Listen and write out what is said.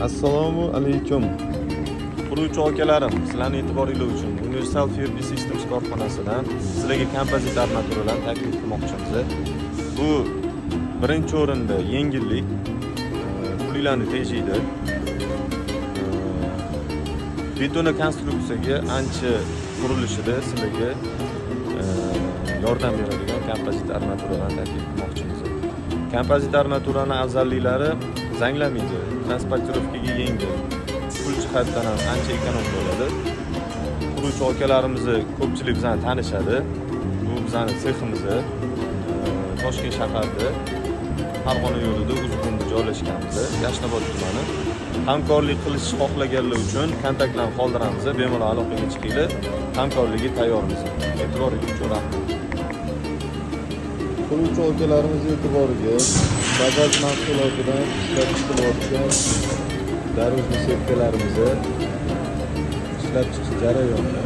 Assalomu alaykum. Quruvchi akalarim, sizlarning e'tiboringiz uchun Universal Firbi Systems korxonasidan sizlarga kompozit armaturalarni taklif qilmoqchimiz. Bu birinchi o'rinda yengillik, pullarni tejaydi. Betona konstruksiyaga ancha qurilishida sizlarga yordam beradigan kompozit armaturalarni taklif qilmoqchimiz. Kompozit armaturaning afzalliklari zanglamaydi, transportirovkaga yengil, pul jihatdan ham ancha ekonom bo'ladi. Quruvchi akalarimiz ko'pchilik bizani tanishadi. Bu bizning seximiz Toshkent shahrida Farg'ona yo'lida Uzgunda joylashganmiz. Yashnobod tumani. Hamkorlik qilish xohlaganlar uchun kontaktlarni qoldiramiz. Bemalol aloqaga chiqinglar. Hamkorlikka tayyormiz. E'tiboringiz uchun rahmat. Quruvchi akalarimiz e'tiboriga Bajaj mahsulotidan ishlab chiqilayotgan darvozli sepkalarimizni ishlab chiqish jarayonida